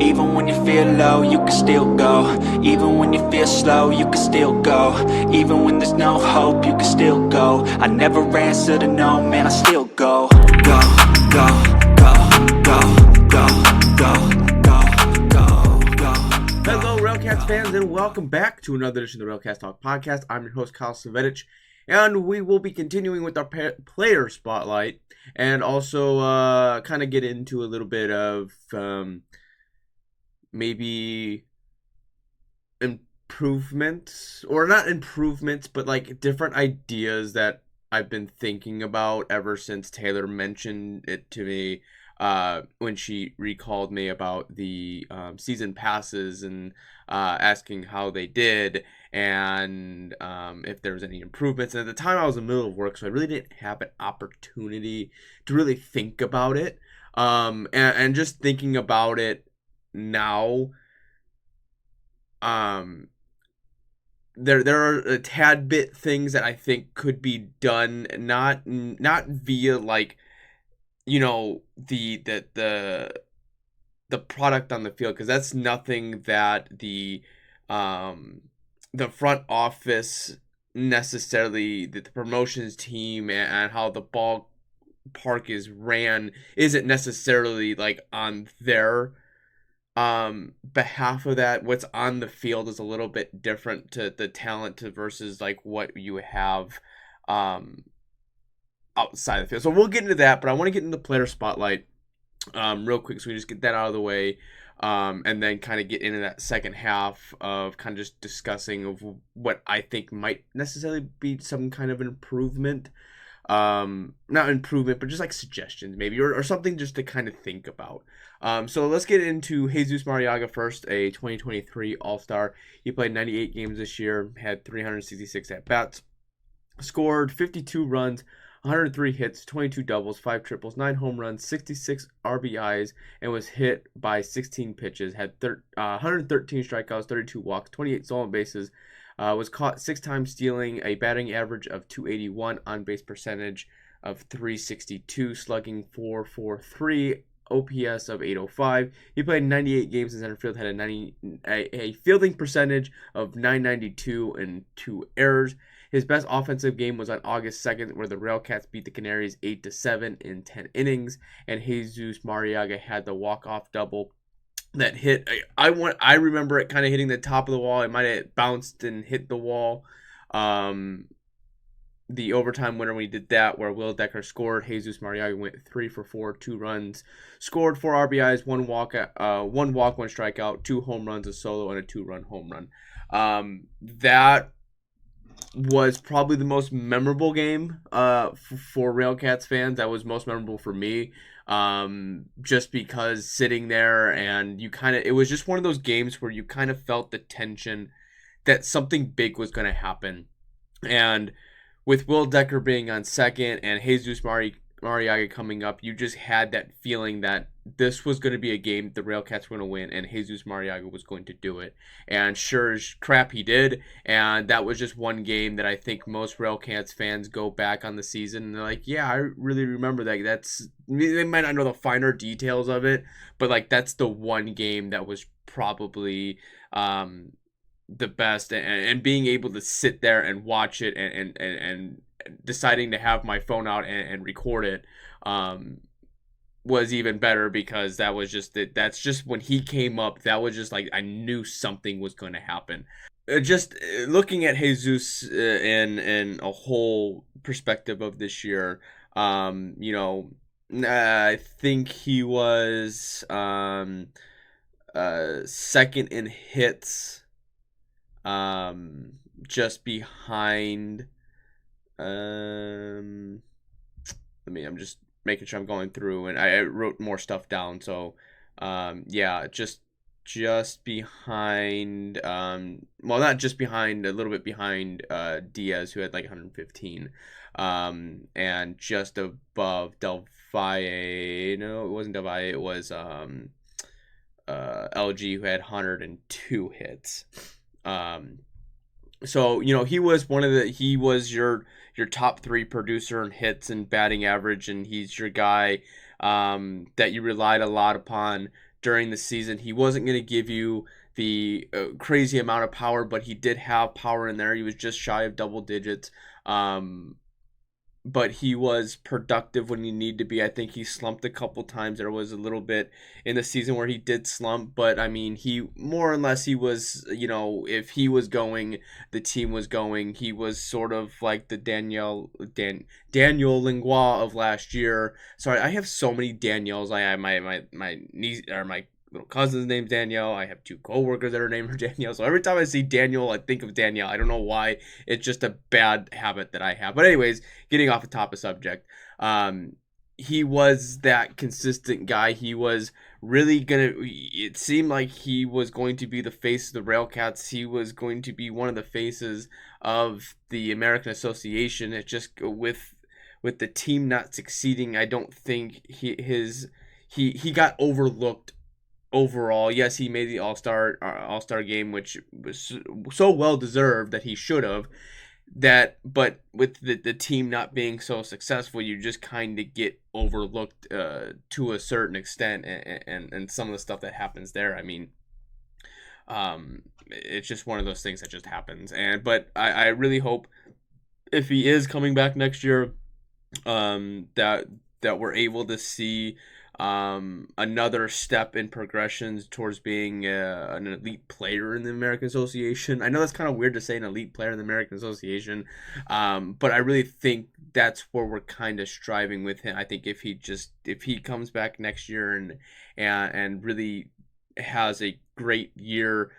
Even when you feel low, you can still go. Even when you feel slow, you can still go. Even when there's no hope, you can still go. I never answer to no, man, I still go. Go, go, go, go, go, go, go, go. Hello, RailCats fans, and welcome back to another edition of the RailCats Talk podcast. I'm your host, Kyle Savedich, and we will be continuing with our player spotlight, and also kind of get into a little bit of maybe improvements, or not improvements, but like different ideas that I've been thinking about ever since Taylor mentioned it to me when she recalled me about the season passes and asking how they did and if there was any improvements. And at the time I was in the middle of work, so I really didn't have an opportunity to really think about it. And just thinking about it now, there are a tad bit things that I think could be done, not via like, you know, the product on the field, because that's nothing that the front office necessarily, the promotions team and how the ballpark is ran isn't necessarily like on their behalf of that. What's on the field is a little bit different to the talent versus like what you have outside the field. So we'll get into that, but I want to get into the player spotlight real quick, so we just get that out of the way, and then kind of get into that second half of kind of just discussing of what I think might necessarily be some kind of improvement. Not improvement, but just like suggestions maybe, or something just to kind of think about. So let's get into Jesus Marriaga first, a 2023 All-Star. He played 98 games this year, had 366 at-bats, scored 52 runs, 103 hits, 22 doubles, 5 triples, 9 home runs, 66 RBIs, and was hit by 16 pitches, had 113 strikeouts, 32 walks, 28 stolen bases, was caught 6 times stealing, a batting average of .281, on-base percentage of .362, slugging .443, OPS of .805. He played 98 games in center field, had a fielding percentage of .992 and 2 errors. His best offensive game was on August 2nd, where the RailCats beat the Canaries 8-7 in 10 innings, and Jesus Marriaga had the walk-off double that hit. I remember it kind of hitting the top of the wall. It might have bounced and hit the wall. The overtime winner when he did that, where Will Decker scored, Jesus Marriaga went 3 for 4, 2 runs, scored 4 RBIs, 1 walk, 1 strikeout, 2 home runs, a solo, and a 2-run home run. That was probably the most memorable game for RailCats fans. That was most memorable for me, just because sitting there and it was just one of those games where you kind of felt the tension that something big was going to happen. And with Will Decker being on second and Jesus Marriaga coming up, you just had that feeling that this was going to be a game the RailCats were going to win, and Jesus Marriaga was going to do it. And sure as crap, he did. And that was just one game that I think most RailCats fans go back on the season and they're like, yeah, I really remember that. They might not know the finer details of it, but like that's the one game that was probably the best, and being able to sit there and watch it and deciding to have my phone out and record it was even better, because that was just that's just when he came up, that was just like I knew something was going to happen. Just looking at Jesus in a whole perspective of this year, I think he was second in hits, just behind I'm just making sure I'm going through, and I wrote more stuff down, so just behind, not just behind, a little bit behind Diaz, who had like 115, and just above Del Valle. No, it wasn't Del Valle, it was LG, who had 102 hits. So, he was he was your top 3 producer in hits and batting average, and he's your guy that you relied a lot upon during the season. He wasn't going to give you the crazy amount of power, but he did have power in there. He was just shy of double digits. But he was productive when he needed to be. I think he slumped a couple times. There was a little bit in the season where he did slump, but I mean, he more or less, he was, if he was going, the team was going. He was sort of like the Daniel Lingua of last year. Sorry, I have so many Daniels. I have my niece, or my little cousin's name's Danielle. I have two coworkers that are named Danielle. So every time I see Daniel, I think of Danielle. I don't know why. It's just a bad habit that I have. But anyways, getting off the top of subject, he was that consistent guy. He was really it seemed like he was going to be the face of the RailCats. He was going to be one of the faces of the American Association. It just, with the team not succeeding, I don't think he got overlooked overall. Yes, he made the All-Star game, which was so well deserved that he should have. But with the team not being so successful, you just kind of get overlooked to a certain extent, and some of the stuff that happens there. I mean, it's just one of those things that just happens. But I really hope, if he is coming back next year, that we're able to see another step in progressions towards being an elite player in the American Association. I know that's kind of weird to say, an elite player in the American Association, but I really think that's where we're kind of striving with him. I think if he comes back next year and really has a great year,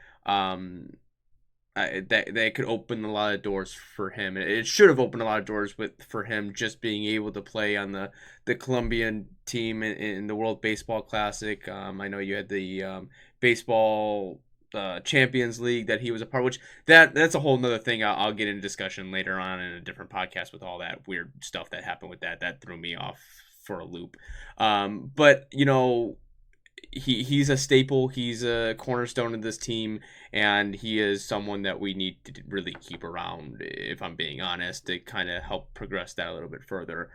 that could open a lot of doors for him. It should have opened a lot of doors for him, just being able to play on the Colombian team in the World Baseball Classic. I know you had the baseball Champions League that he was a part of, which that's a whole nother thing. I'll get into discussion later on in a different podcast with all that weird stuff that happened with that threw me off for a loop. But he's a staple. He's a cornerstone of this team, and he is someone that we need to really keep around, if I'm being honest, to kind of help progress that a little bit further.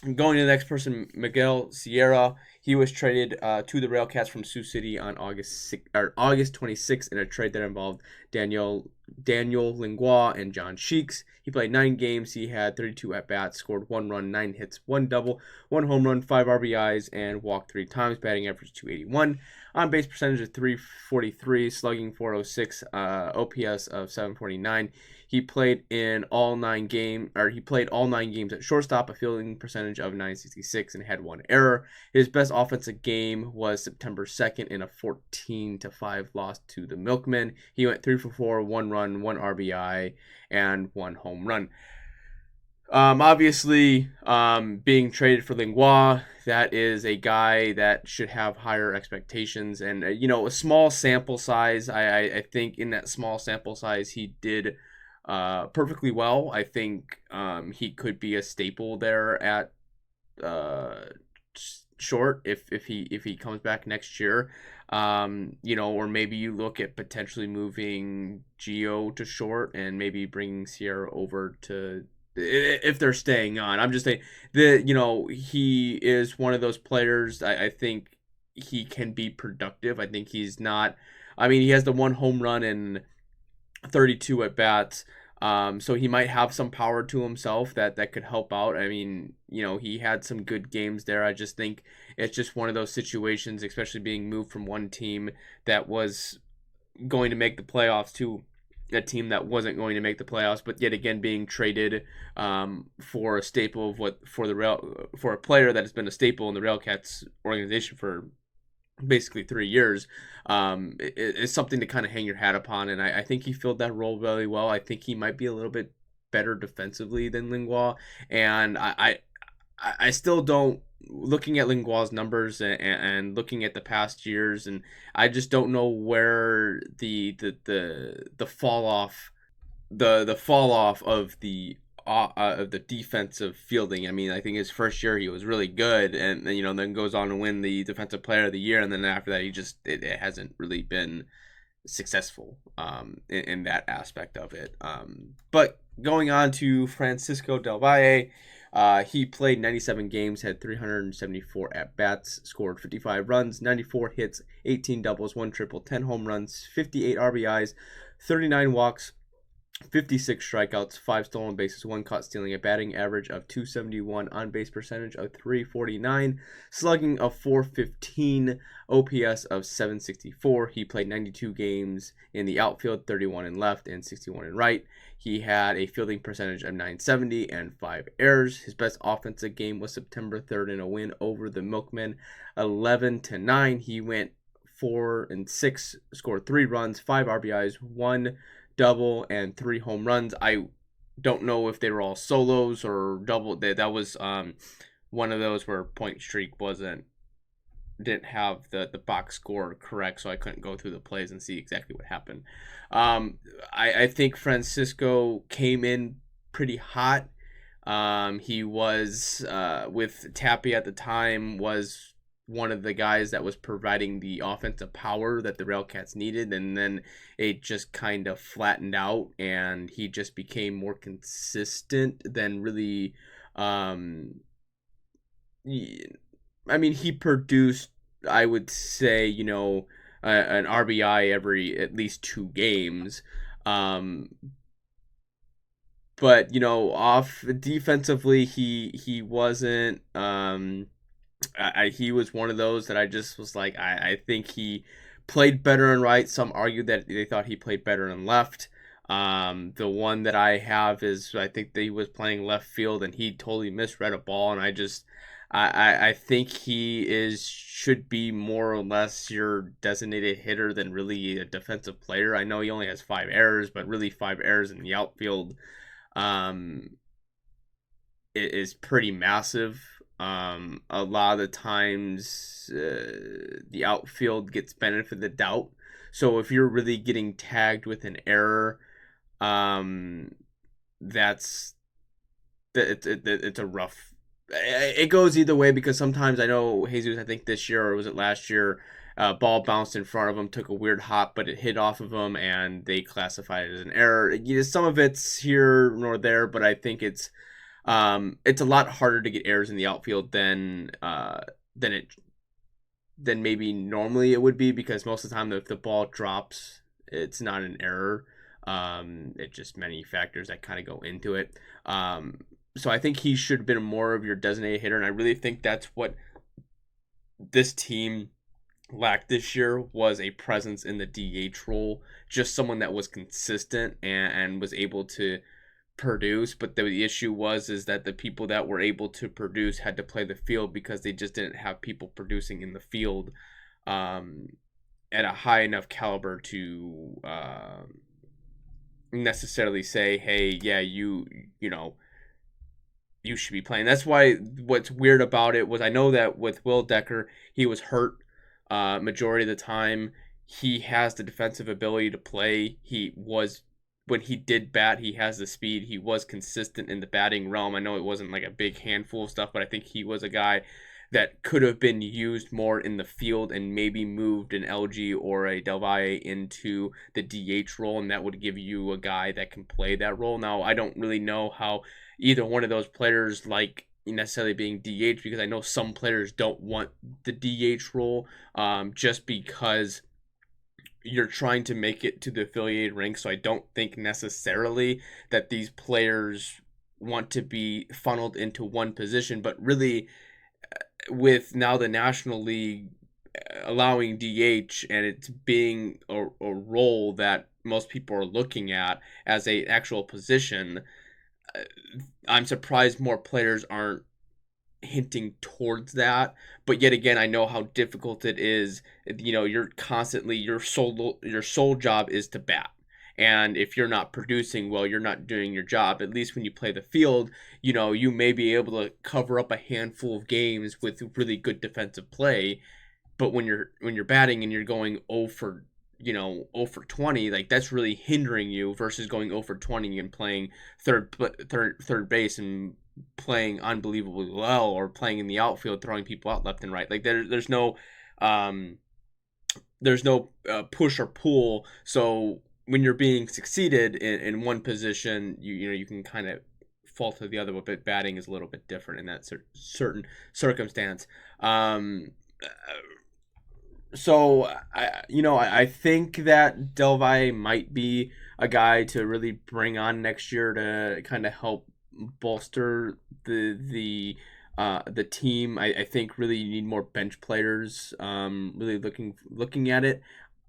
Going to the next person, Miguel Sierra. He was traded to the RailCats from Sioux City on August 26th in a trade that involved Daniel Lingua and John Sheeks. He played 9 games. He had 32 at-bats, scored 1 run, 9 hits, 1 double, 1 home run, 5 RBIs, and walked 3 times, batting average .281, on-base percentage of .343, slugging .406, OPS of .749. He played all 9 games at shortstop, a fielding percentage of .966, and had 1 error. His best offensive game was September 2nd in a 14-5 loss to the Milkmen. He went 3 for 4, 1 run, 1 RBI, and 1 home run. Obviously, being traded for Lingua, that is a guy that should have higher expectations. And, a small sample size, I think in that small sample size, he did perfectly well. I think he could be a staple there at short if he comes back next year. Or maybe you look at potentially moving Gio to short and maybe bringing Sierra over to, if they're staying on. I'm just saying that, he is one of those players. I think he can be productive. I think he has the 1 home run and 32 at bats. So he might have some power to himself that could help out. I mean, he had some good games there. I just think it's just one of those situations, especially being moved from one team that was going to make the playoffs to a team that wasn't going to make the playoffs, but yet again being traded for a staple for a player that has been a staple in the RailCats organization for basically 3 years, is something to kind of hang your hat upon. And I think he filled that role really well. I think he might be a little bit better defensively than Lingua, and I still don't, looking at Lingua's numbers and looking at the past years, and I just don't know where the fall off of the defensive fielding. I mean, I think his first year he was really good, and then goes on to win the Defensive Player of the Year, and then after that it hasn't really been successful in that aspect of it. But going on to Francisco Del Valle, He played 97 games, had 374 at-bats, scored 55 runs, 94 hits, 18 doubles, 1 triple, 10 home runs, 58 RBIs, 39 walks, 56 strikeouts, 5 stolen bases, 1 caught stealing, a batting average of 271, on base percentage of 349, slugging of 415, OPS of 764. He played 92 games in the outfield, 31 in left and 61 in right. He had a fielding percentage of 970 and 5 errors. His best offensive game was September 3rd in a win over the Milkmen, 11-9. He went 4-6, scored 3 runs, 5 RBIs, 1 double, and 3 home runs. I don't know if they were all solos or double. That was one of those where point streak didn't have the box score correct, so I couldn't go through the plays and see exactly what happened. I think Francisco came in pretty hot. He was with Tappy at the time, was one of the guys that was providing the offensive power that the RailCats needed, and then it just kind of flattened out, and he just became more consistent than really. He produced, I would say, an RBI every at least 2 games. But off defensively, he wasn't. He was one of those that I just was like, I think he played better in right. Some argued that they thought he played better in left. The one that I have is, I think that he was playing left field and he totally misread a ball, and I think he should be more or less your designated hitter than really a defensive player. I know he only has 5 errors, but really 5 errors in the outfield is pretty massive. A lot of the times the outfield gets benefit of the doubt. So if you're really getting tagged with an error, it's a rough. It goes either way, because sometimes I know Jesus, I think this year, or was it last year, ball bounced in front of him, took a weird hop, but it hit off of him, and they classified it as an error. Some of it's here nor there, but I think it's a lot harder to get errors in the outfield than maybe normally it would be, because most of the time if the ball drops, it's not an error. It's just many factors that kind of go into it. So I think he should have been more of your designated hitter, and I really think that's what this team lacked this year, was a presence in the DH role, just someone that was consistent and was able to produce. But the issue is that the people that were able to produce had to play the field, because they just didn't have people producing in the field at a high enough caliber to necessarily say, hey, yeah, you should be playing. That's why what's weird about it was, I know that with Will Decker, he was hurt majority of the time. He has the defensive ability to play. When he did bat, he has the speed. He was consistent in the batting realm. I know it wasn't like a big handful of stuff, but I think he was a guy that could have been used more in the field, and maybe moved an LG or a Del Valle into the DH role, and that would give you a guy that can play that role. Now, I don't really know how either one of those players like necessarily being DH, because I know some players don't want the DH role just because you're trying to make it to the affiliated ranks. So I don't think necessarily that these players want to be funneled into one position, but really with now the National League allowing DH, and it's being a role that most people are looking at as a actual position, I'm surprised more players aren't hinting towards that. But yet again, I know how difficult it is. You're constantly, your sole job is to bat, and if you're not producing well, you're not doing your job. At least when you play the field, you may be able to cover up a handful of games with really good defensive play. But when you're batting and you're going 0 for 20, like, that's really hindering you, versus going 0 for 20 and playing third base and playing unbelievably well, or playing in the outfield, throwing people out left and right. Like, there's no push or pull. So when you're being succeeded in one position, you can kind of fault of the other, but batting is a little bit different in that certain circumstance. So I think that Del Valle might be a guy to really bring on next year to kind of help bolster the team. I think really you need more bench players. Really looking at it,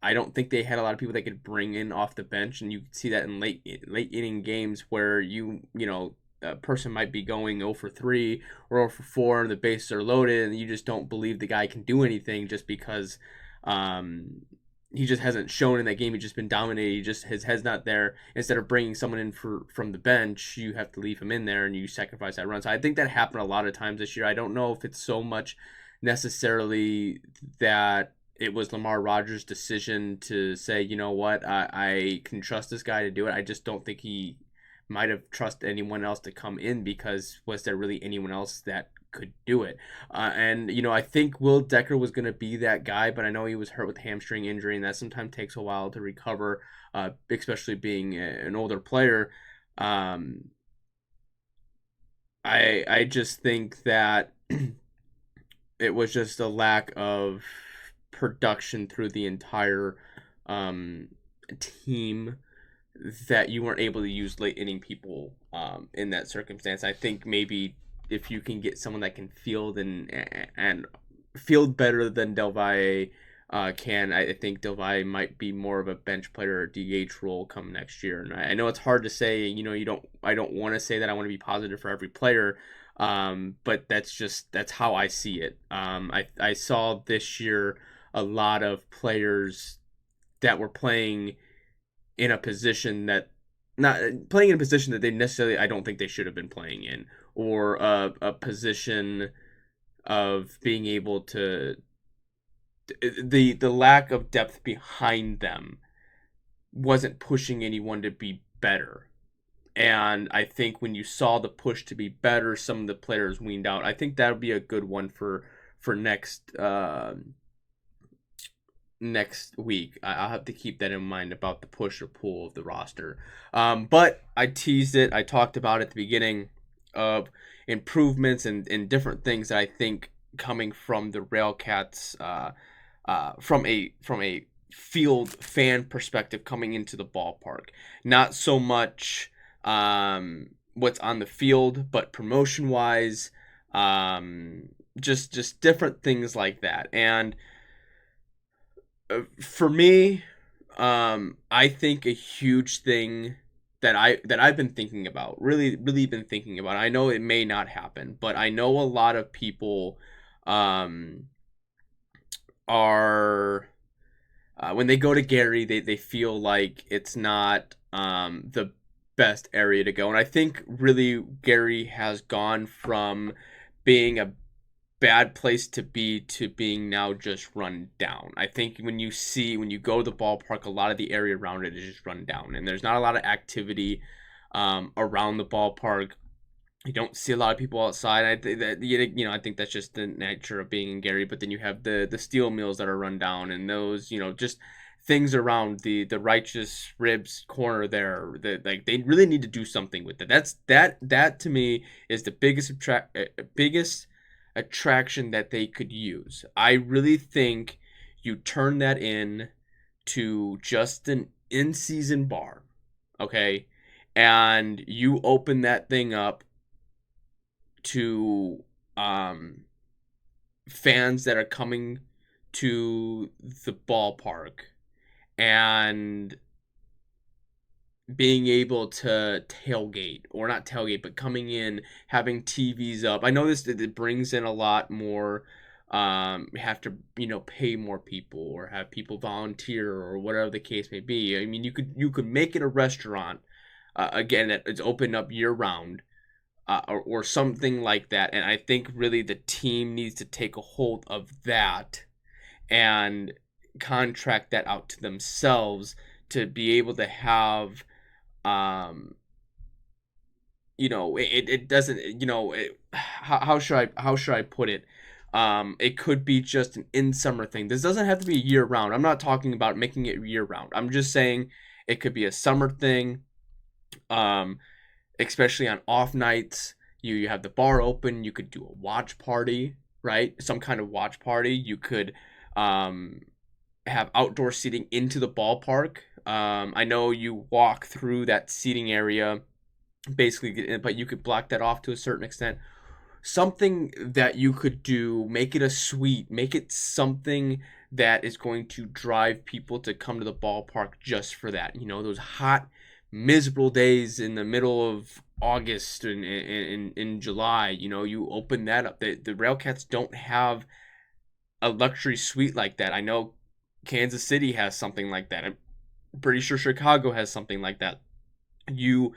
I don't think they had a lot of people they could bring in off the bench, and you see that in late inning games where a person might be going 0 for 3 or 0 for 4 and the bases are loaded and you just don't believe the guy can do anything just because he just hasn't shown in that game. He's just been dominated. He just his head's not there. Instead of bringing someone in from the bench, you have to leave him in there and you sacrifice that run. So I think that happened a lot of times this year. I don't know if it's so much necessarily that it was Lamar Rogers' decision to say, you know what, I can trust this guy to do it. I just don't think he might have trusted anyone else to come in, because was there really anyone else that could do it? And I think Will Decker was going to be that guy, but I know he was hurt with a hamstring injury, and that sometimes takes a while to recover, especially being an older player. I just think that it was just a lack of production through the entire team that you weren't able to use late inning people in that circumstance. I think maybe if you can get someone that can field and field better than Del Valle can, I think Del Valle might be more of a bench player or DH role come next year. And I know it's hard to say. I don't want to say that I want to be positive for every player, but that's how I see it. I saw this year a lot of players that were playing in a position that they necessarily, I don't think they should have been playing in, or a position of being able to, the lack of depth behind them wasn't pushing anyone to be better. And I think when you saw the push to be better, some of the players weaned out. I think that would be a good one for next week. I'll have to keep that in mind about the push or pull of the roster. But I teased it. I talked about at the beginning of improvements and different things that I think coming from the RailCats, from a field fan perspective coming into the ballpark. Not so much what's on the field, but promotion wise, just different things like that. And for me, I think a huge thing that I've been thinking about, really been thinking about. I know it may not happen, but I know a lot of people are when they go to Gary, they feel like it's not the best area to go. And I think really Gary has gone from being a bad place to be to being now just run down. I think when you go to the ballpark, a lot of the area around it is just run down, and there's not a lot of activity around the ballpark. You don't see a lot of people outside. I think that I think that's just the nature of being in Gary. But then you have the steel mills that are run down, and those just things around the Righteous Ribs corner there. That like they really need to do something with it. That to me is the biggest attraction that they could use. I really think you turn that in to just an in-season bar, okay? And you open that thing up to fans that are coming to the ballpark and being able to tailgate, or not tailgate, but coming in, having TVs up. I know it brings in a lot more. Have to pay more people or have people volunteer or whatever the case may be. I mean, you could make it a restaurant again that it's open up year round, or something like that. And I think really the team needs to take a hold of that and contract that out to themselves to be able to have it doesn't, how should I put it? It could be just an in summer thing. This doesn't have to be year round. I'm not talking about making it year round. I'm just saying it could be a summer thing. especially on off nights. You have the bar open. You could do a watch party, right? Some kind of watch party. You could um, have outdoor seating into the ballpark. I know you walk through that seating area, basically, but you could block that off to a certain extent. Something that you could do, make it a suite, make it something that is going to drive people to come to the ballpark just for that. You know, those hot, miserable days in the middle of August and in July, you know, you open that up. The RailCats don't have a luxury suite like that. I know Kansas City has something like that. I'm pretty sure Chicago has something like that. You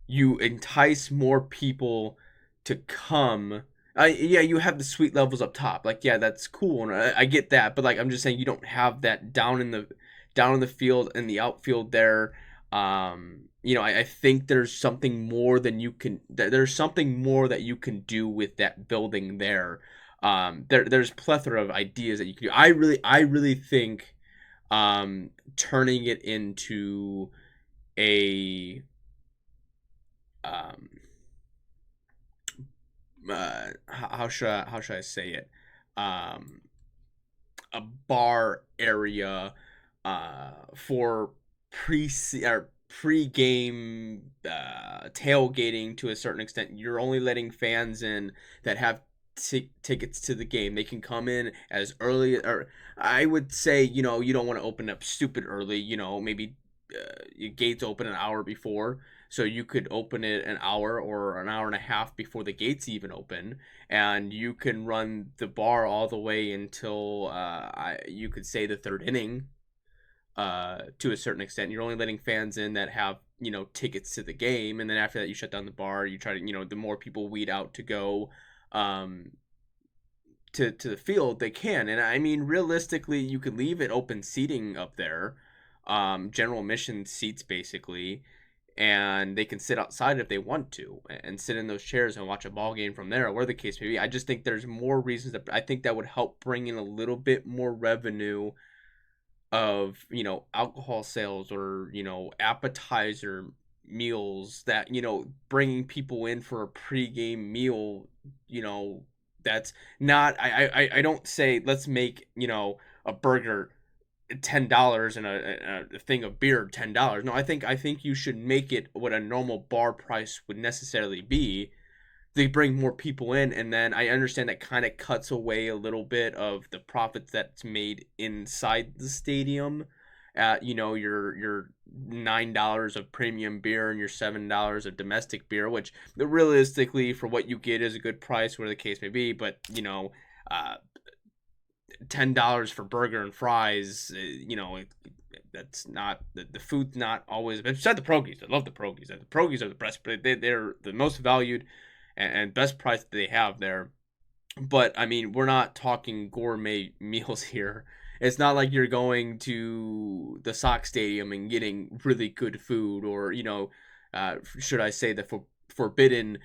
you entice more people to come. Yeah, you have the suite levels up top. Like, yeah, that's cool, and I get that. But like, I'm just saying, you don't have that down in the field and the outfield there. You know, I think there's something more than you can. There's something more that you can do with that building there. There's plethora of ideas that you can do. I really think turning it into a um how should I say it, um a bar area for pre-game tailgating. To a certain extent, you're only letting fans in that have tickets to the game. They can come in as early, or I would say, you know, you don't want to open up stupid early. You know, maybe your gates open an hour before, so you could open it an hour or an hour and a half before the gates even open, and you can run the bar all the way until you could say the third inning. To a certain extent, you're only letting fans in that have, you know, tickets to the game, and then after that, you shut down the bar. You try to, you know, the more people weed out to go um, to the field, they can. And I mean, realistically, you could leave it open seating up there, general admission seats basically, and they can sit outside if they want to and sit in those chairs and watch a ball game from there, or where the case may be. I just think there's more reasons that I think that would help bring in a little bit more revenue of, you know, alcohol sales, or, you know, appetizer meals, that, you know, bringing people in for a pregame meal. You know, that's not, I don't say let's make, you know, a burger $10 and a thing of beer $10. No, I think you should make it what a normal bar price would necessarily be. They bring more people in, and then I understand that kind of cuts away a little bit of the profits that's made inside the stadium at, you know, your $9 of premium beer and your $7 of domestic beer, which realistically for what you get is a good price, where the case may be. But, you know, uh, $10 for burger and fries, you know, that's not, the food's not always. Beside the Progies, I love the Progies. The Progies are the best, but they're the most valued and best price that they have there. But I mean, we're not talking gourmet meals here. It's not like you're going to the Sox Stadium and getting really good food, or, you know, should I say the forbidden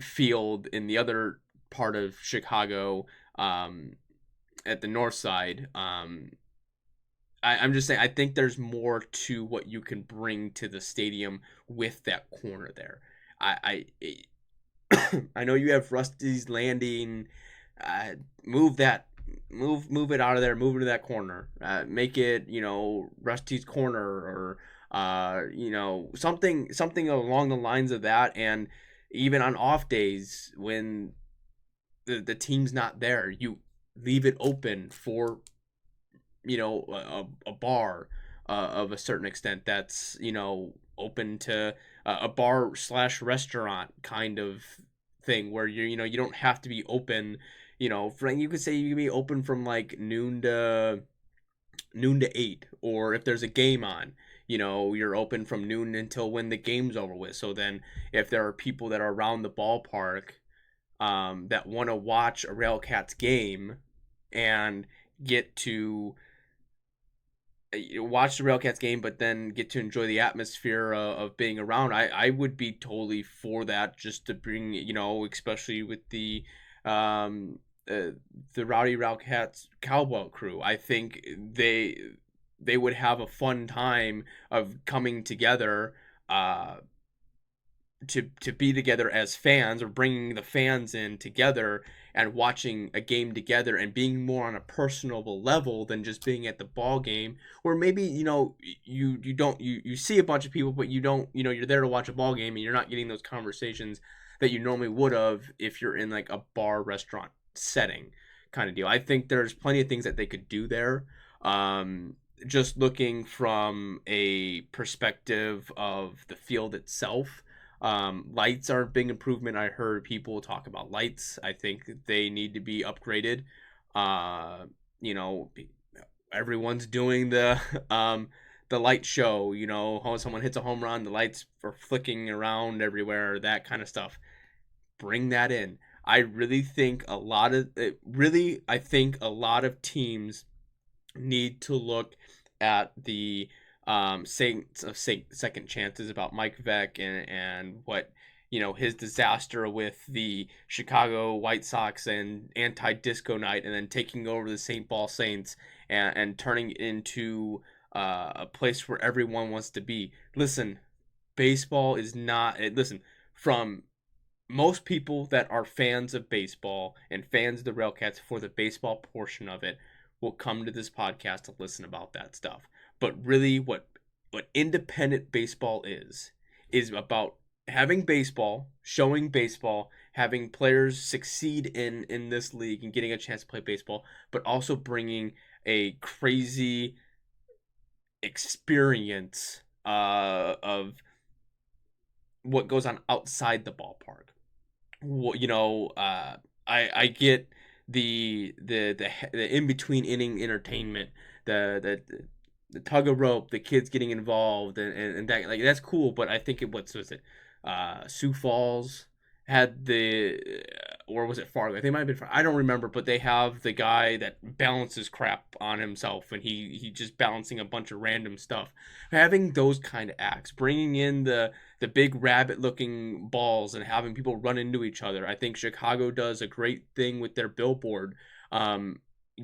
field in the other part of Chicago, at the north side. I'm just saying, I think there's more to what you can bring to the stadium with that corner there. I know you have Rusty's Landing. Move that, move it out of there. Move it to that corner. Make it, you know, Rusty's Corner, or you know, something along the lines of that. And even on off days when the team's not there, you leave it open for, you know, a bar of a certain extent that's, you know, open to a bar slash restaurant kind of thing, where you're, you know, you don't have to be open, you know, you could say you can be open from like noon to 8, or if there's a game on, you know, you're open from noon until when the game's over with. So then if there are people that are around the ballpark that want to watch a RailCats game and get to watch the RailCats game, but then get to enjoy the atmosphere of being around, I would be totally for that, just to bring, you know, especially with um, the Rowdy RailCats cowbell crew. I think they would have a fun time of coming together, uh, to be together as fans, or bringing the fans in together and watching a game together and being more on a personable level than just being at the ball game. Or maybe, you don't, you see a bunch of people, but you don't, you're there to watch a ball game and you're not getting those conversations that you normally would have if you're in like a bar restaurant setting kind of deal. I think there's plenty of things that they could do there. Just looking from a perspective of the field itself, lights are a big improvement. I heard people talk about lights. I think they need to be upgraded. You know, everyone's doing the light show. Someone hits a home run, the lights are flicking around everywhere, that kind of stuff. Bring that in. I think a lot of teams need to look at the saints of second chances about Mike Vick and what his disaster with the Chicago White Sox and anti-disco night, and then taking over the St. Paul Saints and turning it into a place where everyone wants to be. Listen, baseball is not. Listen, from most people that are fans of baseball and fans of the RailCats for the baseball portion of it will come to this podcast to listen about that stuff. But really, what independent baseball is about having baseball, showing baseball, having players succeed in this league and getting a chance to play baseball, but also bringing a crazy experience of what goes on outside the ballpark. I get the in between inning entertainment, the tug of rope, the kids getting involved, and that, like, that's cool. But I think what was it? Sioux Falls had or was it Fargo? I think it might have been Fargo. I don't remember, but they have the guy that balances crap on himself, and he just balancing a bunch of random stuff. Having those kind of acts, bringing in the big rabbit looking balls and having people run into each other. I think Chicago does a great thing with their billboard,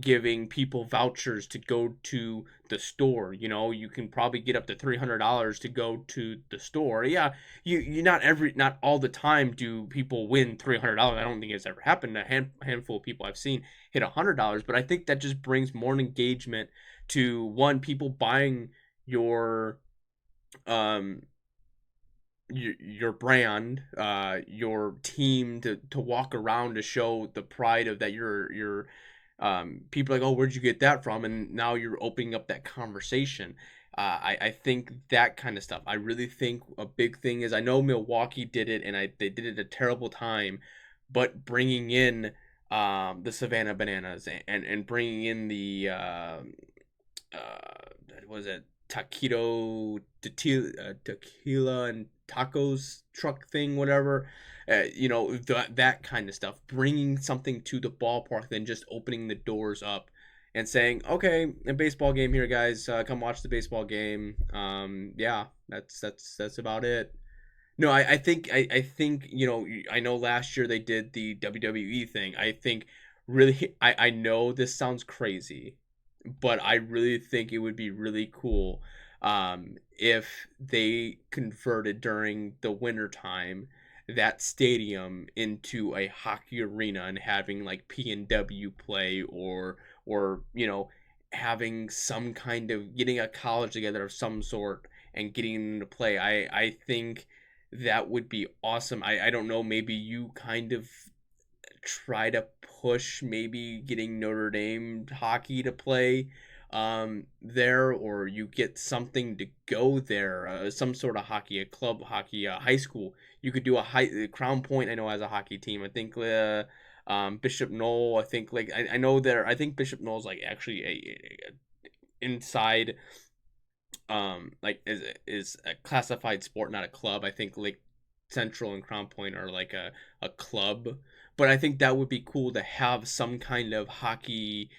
giving people vouchers to go to the store. You can probably get up to $300 to go to the store. Yeah, you not all the time do people win $300. I don't think it's ever happened. A handful of people I've seen hit $100, but I think that just brings more engagement to, one, people buying your brand, your team, to walk around to show the pride of that. You're people are like, oh, where'd you get that from? And now you're opening up that conversation. I think that kind of stuff. I really think a big thing is, I know Milwaukee did it, and they did it a terrible time, but bringing in the Savannah Bananas, and bringing in the what was it, tequila and tacos truck thing, whatever. That kind of stuff, bringing something to the ballpark than just opening the doors up and saying, okay, a baseball game here, guys, come watch the baseball game. Yeah, that's about it. No, I think I know last year they did the WWE thing. I think, really, I know this sounds crazy, but I really think it would be really cool if they converted during the winter time that stadium into a hockey arena, and having like P&W play, or having some kind of, getting a college together of some sort and getting them to play. I think that would be awesome. I don't know, maybe you kind of try to push maybe getting Notre Dame hockey to play there, or you get something to go there, some sort of hockey, a club hockey, high school. You could do Crown Point, I know, has a hockey team. I think Bishop Knoll, I think, like, I know there, I think Bishop Knoll's like actually a inside, like, is a classified sport, not a club. I think like Central and Crown Point are like a club, but I think that would be cool to have some kind of hockey,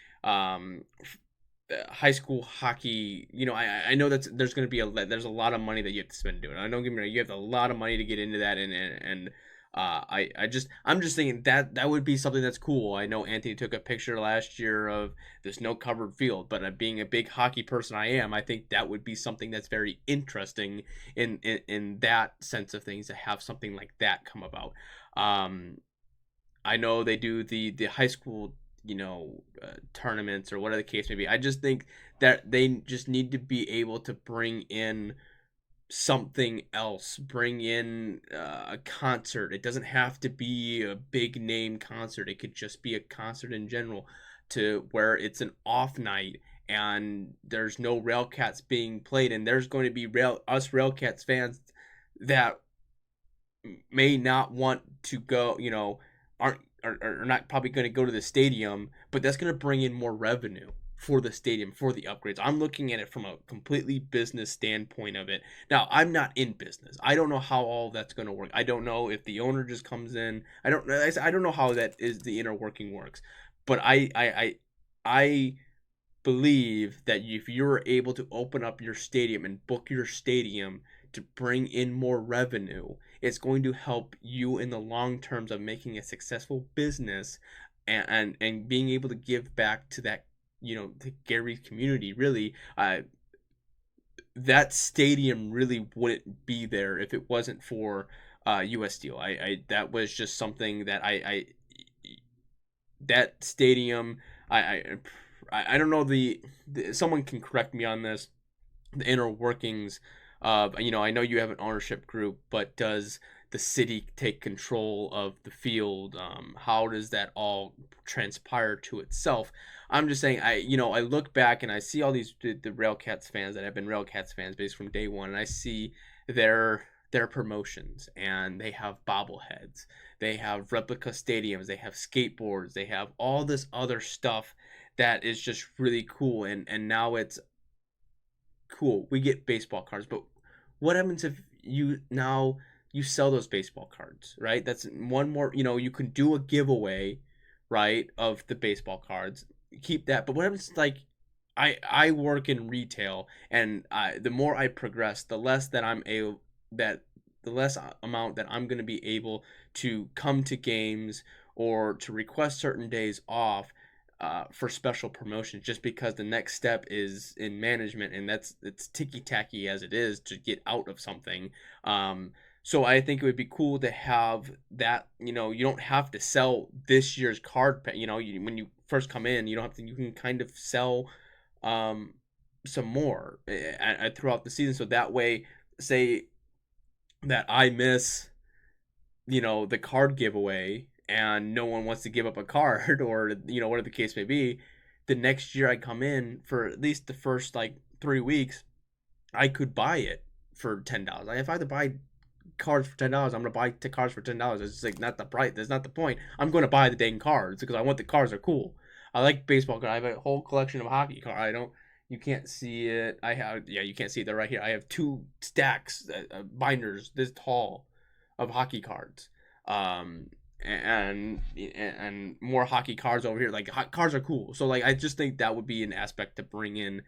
high school hockey. I know there's going to be there's a lot of money that you have to spend doing it. I don't get me wrong, you have a lot of money to get into that, and I'm just thinking that would be something that's cool. I know Anthony took a picture last year of this no covered field, but being a big hockey person I am, I think that would be something that's very interesting in that sense of things, to have something like that come about. Um, I know they do the high school, tournaments or whatever the case may be. I just think that they just need to be able to bring in something else, bring in a concert. It doesn't have to be a big name concert. It could just be a concert in general, to where it's an off night and there's no RailCats being played, and there's going to be us RailCats fans that may not want to go, aren't are not probably going to go to the stadium, but that's going to bring in more revenue for the stadium, for the upgrades. I'm looking at it from a completely business standpoint of it. Now, I'm not in business. I don't know how all that's going to work. I don't know if the owner just comes in. I don't know how that is, the inner working works. But I believe that if you're able to open up your stadium and book your stadium to bring in more revenue, it's going to help you in the long terms of making a successful business, and being able to give back to that, to Gary's community. Really, that stadium really wouldn't be there if it wasn't for US Steel. I That was just something that that stadium, I don't know, someone can correct me on this, the inner workings of, I know you have an ownership group, but does the city take control of the field? How does that all transpire to itself? I'm just saying, I look back and I see all the RailCats fans that have been RailCats fans basically from day one, and I see their promotions, and they have bobbleheads, they have replica stadiums, they have skateboards, they have all this other stuff that is just really cool. And now it's cool, we get baseball cards, but what happens if you sell those baseball cards, right? That's one more, you can do a giveaway, right, of the baseball cards, keep that. But what happens, like, I work in retail, and the more I progress, the less amount that I'm going to be able to come to games or to request certain days off for special promotions, just because the next step is in management, and it's ticky tacky as it is to get out of something. So I think it would be cool to have that. You don't have to sell this year's card. When you first come in, you don't have to. You can kind of sell some more throughout the season. So that way, say that I miss, the card giveaway, and no one wants to give up a card, or whatever the case may be, the next year I come in for at least the first like 3 weeks, I could buy it for $10. Like, if I have to buy cards for $10, I'm gonna buy cards for $10. It's just like not the price. That's not the point. I'm gonna buy the dang cards because I want the cards. Are cool. I like baseball cards. I have a whole collection of hockey cards. I don't. You can't see it. You can't see it. They're right here. I have 2 stacks, binders this tall, of hockey cards. Um, and more hockey cards over here. Like, cards are cool. So, like, I just think that would be an aspect to bring in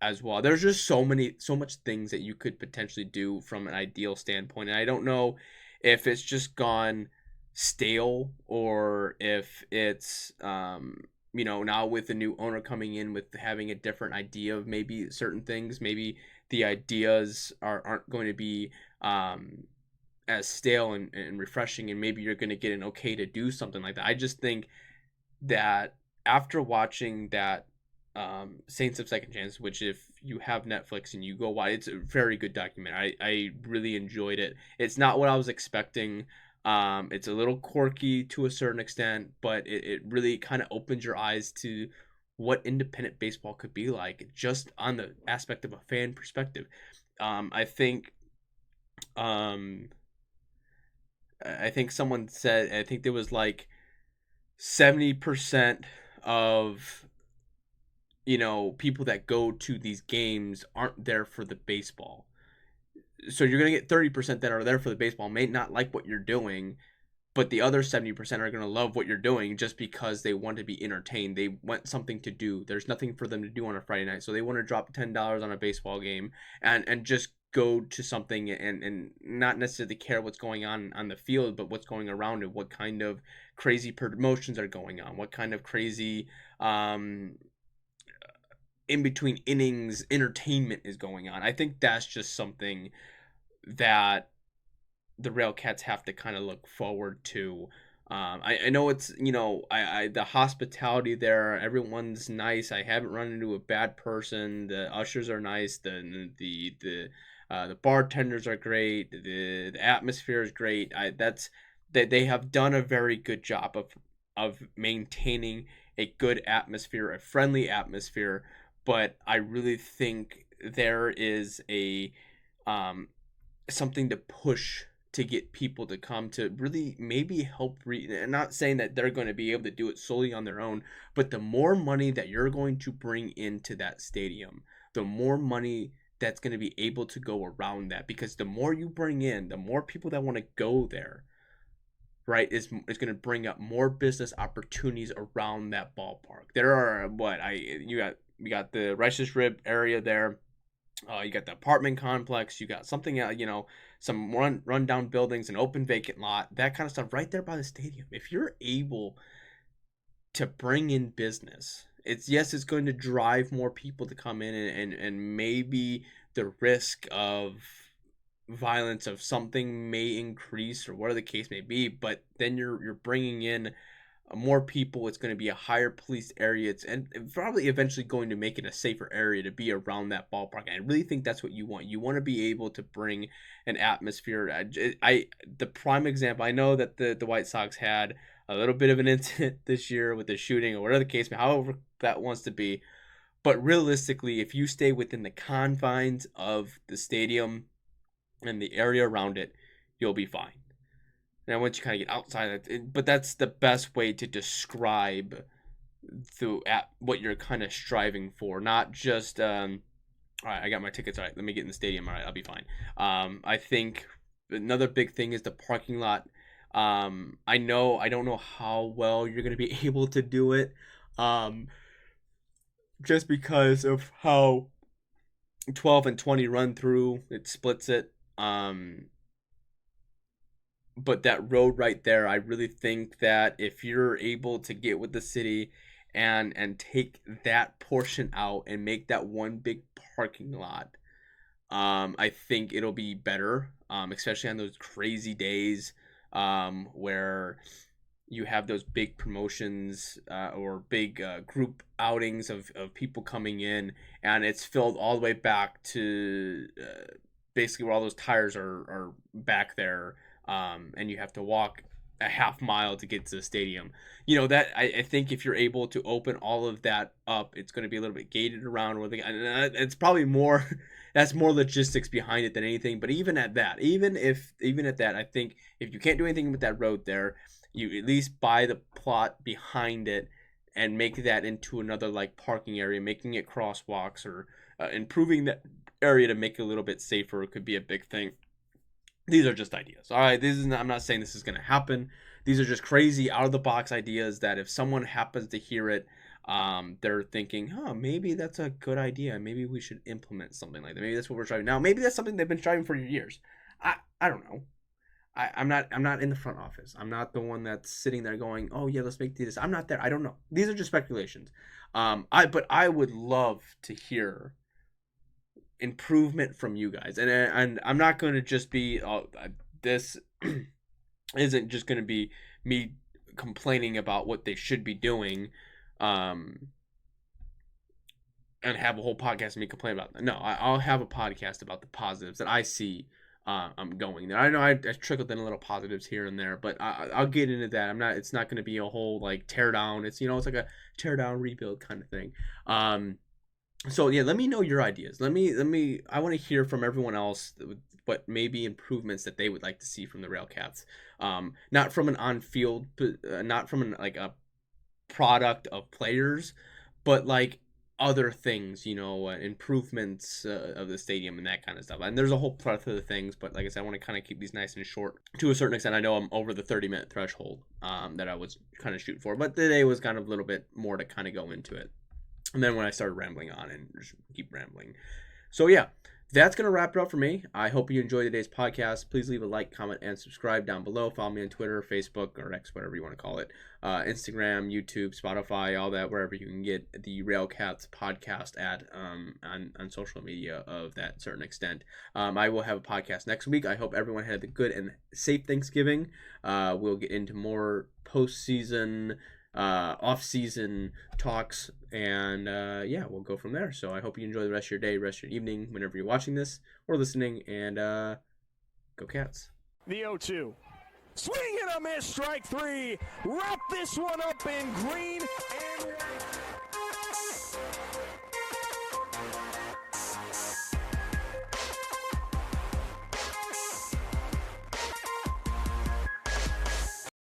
as well. There's just so much things that you could potentially do from an ideal standpoint, and I don't know if it's just gone stale, or if it's now with the new owner coming in with having a different idea of maybe certain things, maybe the ideas aren't going to be as stale and refreshing, and maybe you're going to get an okay to do something like that. I just think that after watching that Saints of Second Chance, which if you have Netflix and you go watch, it's a very good documentary. I really enjoyed it. It's not what I was expecting. It's a little quirky to a certain extent, but it really kind of opens your eyes to what independent baseball could be like, just on the aspect of a fan perspective. I think someone said, I think there was like 70% of people that go to these games aren't there for the baseball. So you're going to get 30% that are there for the baseball, may not like what you're doing, but the other 70% are going to love what you're doing just because they want to be entertained. They want something to do. There's nothing for them to do on a Friday night, so they want to drop $10 on a baseball game and just go to something and not necessarily care what's going on the field, but what's going around it, what kind of crazy promotions are going on, what kind of crazy um in between innings entertainment is going on. I think that's just something that the RailCats have to kind of look forward to. I know it's, the hospitality there, everyone's nice. I haven't run into a bad person. The ushers are nice. The bartenders are great. The atmosphere is great. They have done a very good job of maintaining a good atmosphere, a friendly atmosphere. But I really think there is a something to push to get people to come to really maybe help and not saying that they're going to be able to do it solely on their own, but the more money that you're going to bring into that stadium, the more money that's going to be able to go around that, because the more you bring in, the more people that want to go there, right, is going to bring up more business opportunities around that ballpark. There are we got the Righteous Rib area there. You got the apartment complex. You got something, some run down buildings, an open vacant lot, that kind of stuff right there by the stadium. If you're able to bring in business, it's going to drive more people to come in, and maybe the risk of violence of something may increase or whatever the case may be. But then you're bringing in more people. It's going to be a higher police area. And probably eventually going to make it a safer area to be around that ballpark. And I really think that's what you want. You want to be able to bring an atmosphere. The prime example, I know that the White Sox had a little bit of an incident this year with the shooting or whatever the case may, however that wants to be. But realistically, if you stay within the confines of the stadium and the area around it, you'll be fine. Now, once you kind of get outside, but that's the best way to describe what you're kind of striving for. Not just, all right, I got my tickets. All right, let me get in the stadium. All right, I'll be fine. I think another big thing is the parking lot. I don't know how well you're going to be able to do it, just because of how 12 and 20 run through. It splits it. But that road right there, I really think that if you're able to get with the city and take that portion out and make that one big parking lot, I think it'll be better, especially on those crazy days where you have those big promotions or big group outings of people coming in, and it's filled all the way back to basically where all those tires are back there. And you have to walk a half mile to get to the stadium. That I think if you're able to open all of that up, it's going to be a little bit gated around. It's probably more that's more logistics behind it than anything. But even at that, I think if you can't do anything with that road there, you at least buy the plot behind it and make that into another like parking area, making it crosswalks or improving that area to make it a little bit safer. It could be a big thing. These are just ideas. All right, I'm not saying this is going to happen. These are just crazy out of the box ideas that if someone happens to hear it, they're thinking, maybe that's a good idea. Maybe we should implement something like that. Maybe that's what we're striving now. Maybe that's something they've been striving for years. I don't know. I'm not in the front office. I'm not the one that's sitting there going, oh yeah, let's make this. I'm not there. I don't know. These are just speculations. But I would love to hear improvement from you guys, and I'm not going to just be this isn't just going to be me complaining about what they should be doing and have a whole podcast of me complaining about that. No, I'll have a podcast about the positives that I see going there. I know I trickled in a little positives here and there, but I'll get into that. It's not going to be a whole like tear down. It's it's like a tear down rebuild kind of thing. So yeah, let me know your ideas. I want to hear from everyone else what maybe improvements that they would like to see from the RailCats. Not from an on-field, not from like a product of players, but like other things, improvements of the stadium and that kind of stuff. And there's a whole plethora of things, but like I said, I want to kind of keep these nice and short to a certain extent. I know I'm over the 30-minute threshold that I was kind of shooting for, but today was kind of a little bit more to kind of go into it. And then when I started rambling on and just keep rambling. So yeah, that's going to wrap it up for me. I hope you enjoyed today's podcast. Please leave a like, comment, and subscribe down below. Follow me on Twitter, Facebook, or X, whatever you want to call it. Instagram, YouTube, Spotify, all that, wherever you can get the RailCats podcast at on social media of that certain extent. I will have a podcast next week. I hope everyone had a good and safe Thanksgiving. We'll get into more postseason, off-season talks, and yeah, we'll go from there. So I hope you enjoy the rest of your day, rest of your evening, whenever you're watching this or listening, and go Cats. The 0-2. Swing and a miss, strike three. Wrap this one up in green.